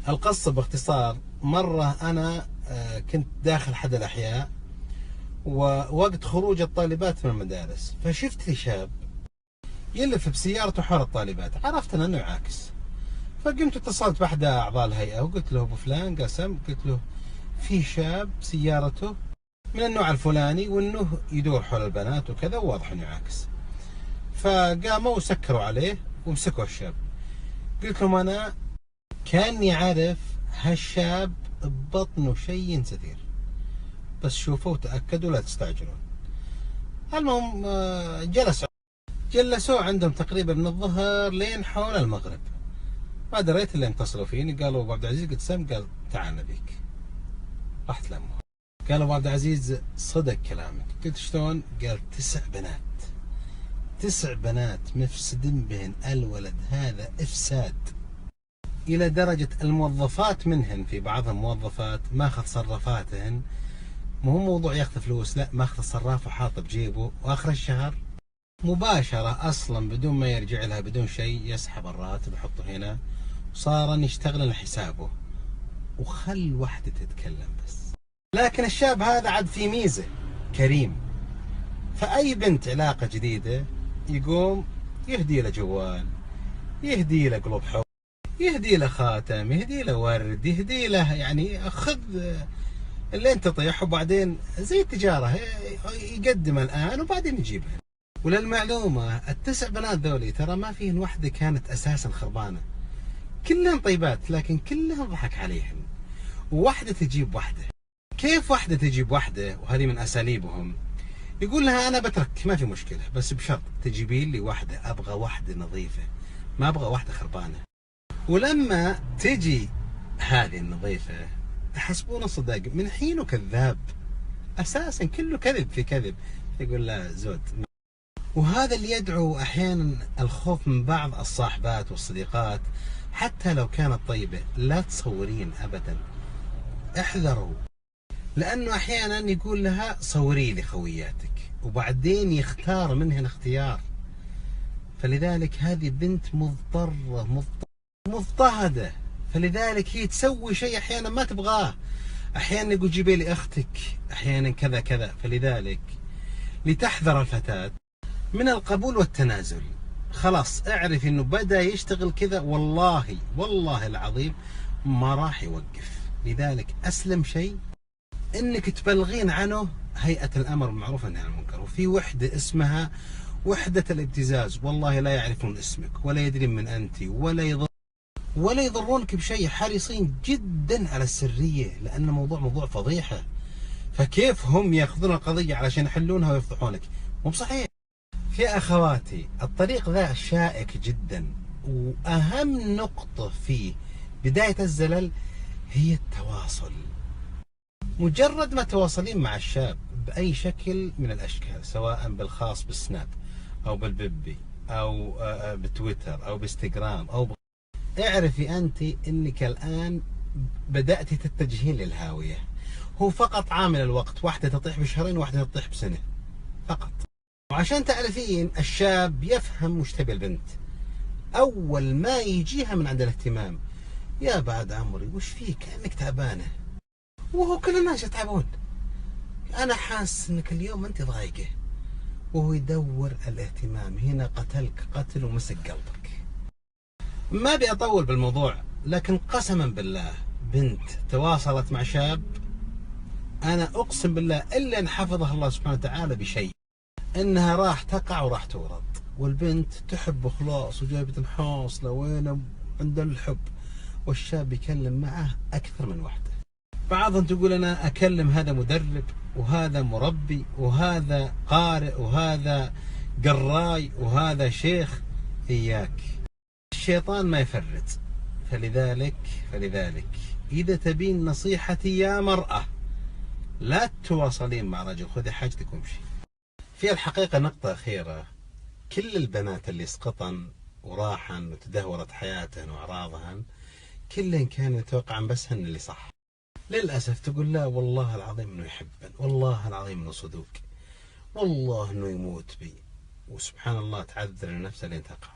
القصة باختصار، مرة أنا كنت داخل أحد الأحياء ووقت خروج الطالبات من المدارس، فشفت لي شاب يلف بسيارته حول الطالبات، عرفت أنه عاكس. فقمت اتصلت بأحد أعضاء الهيئة وقلت له أبو فلان قسم، قلت له في شاب سيارته من النوع الفلاني وأنه يدور حول البنات وكذا، وواضح أنه عاكس. فقاموا وسكروا عليه ومسكوا الشاب. قلت لهم أنا كاني عارف هالشاب ببطنه شيء ستير، بس شوفوا وتأكدوا لا تستعجلون. المهم جلسوه عندهم تقريبا من الظهر لين حول المغرب. ما دريت اللي اتصلوا فيني قالوا ابو عبد العزيز، قلت سم، قال تعال نبيك. رحت لامه، قال ابو عبد العزيز صدق كلامك. قلت شلون؟ قال 9 بنات، 9 بنات مفسدين بهن الولد هذا افساد، الى درجة الموظفات منهن في بعضهم موظفات ماخذ صرافاتهن، مو موضوع ياخذ فلوس، لا ماخذ الصراف وحاطه بجيبه، واخر الشهر مباشرة اصلا بدون ما يرجع لها بدون شيء يسحب الراتب يحطه هنا، وصار يشتغل لحسابه. وخل وحده تتكلم بس. لكن الشاب هذا عاد في ميزة، كريم. فأي بنت علاقة جديدة يقوم يهدي له جوال، يهدي له قلوب حب، يهدي له خاتم، يهدي له ورد، يهدي له يعني خذ اللي انت تطيح، وبعدين زي التجارة يقدم الآن وبعدين يجيبها. وللمعلومة ال9 بنات ذولي ترى ما فيهن واحدة كانت أساسا خربانة، كلهن طيبات، لكن كلهن ضحك عليهن. وواحدة تجيب واحدة. كيف واحدة تجيب واحدة؟ وهذه من أساليبهم. يقول لها أنا بترك ما في مشكلة، بس بشرط تجيبين لي واحدة، أبغى واحدة نظيفة، ما أبغى واحدة خربانة. ولما تجي هذه النظيفة تحسبون صدق من حين كذاب، أساسا كله كذب في كذب. يقول لا زود. وهذا اللي يدعو أحيانا الخوف من بعض الصاحبات والصديقات، حتى لو كانت طيبة لا تصورين أبدا، احذروا. لأنه أحيانا يقول لها صوري لي خوياتك، وبعدين يختار منهن اختيار. فلذلك هذه بنت مضطهدة، فلذلك هي تسوي شيء أحيانا ما تبغاه، أحيانا يقول جيبي لي أختك، أحيانا كذا كذا. فلذلك لتحذر الفتاة من القبول والتنازل. خلاص اعرف انه بدأ يشتغل كذا، والله العظيم ما راح يوقف. لذلك اسلم شيء انك تبلغين عنه هيئة الامر بالمعروف والنهي عن المنكر. وفي وحدة اسمها وحدة الابتزاز، والله لا يعرفون اسمك ولا يدرين من انت ولا يضرونك بشيء، حريصين جدا على السرية، لان موضوع فضيحة. فكيف هم ياخذون القضية علشان يحلونها ويفضحونك؟ مو بصحيح. يا أخواتي الطريق ذا شائك جدا، وأهم نقطة في بداية الزلل هي التواصل. مجرد ما تواصلين مع الشاب بأي شكل من الأشكال، سواء بالخاص بالسناب أو بالبيبي أو بتويتر أو بإنستغرام اعرفي أنت أنك الآن بدأت تتجهين للهاوية. هو فقط عامل الوقت، واحدة تطيح بشهرين واحدة تطيح بسنة فقط. وعشان تعرفين الشاب يفهم وش تبي البنت، أول ما يجيها من عند الاهتمام، يا بعد عمري وش فيك كأنك تعبانة، وهو كل الناس يتعبون، أنا حاس أنك اليوم أنت ضايقة، وهو يدور الاهتمام. هنا قتلك قتل ومسك قلبك. ما أبي أطول بالموضوع، لكن قسما بالله بنت تواصلت مع شاب، أنا أقسم بالله إلا أن حفظها الله سبحانه وتعالى بشيء، انها راح تقع وراح تورط. والبنت تحب خلاص وجايبة محاصلة وين عند الحب، والشاب يكلم معه اكثر من واحدة. بعضهم تقول انا اكلم هذا مدرب وهذا مربي وهذا قارئ وهذا قراي وهذا شيخ. اياك، الشيطان ما يفرط. فلذلك اذا تبين نصيحتي يا مرأة، لا تواصلين مع رجل، خذي حاجتك وامشي. في الحقيقة نقطة أخيرة، كل البنات اللي سقطن وراحن وتدهورت حياتهن وأعراضهن، كلهن كانوا يتوقعن بس هن اللي صح. للأسف تقول لا والله العظيم إنه يحبن، والله العظيم إنه صدوق، والله إنه يموت بي، وسبحان الله تعذر لنفسه لين تقع.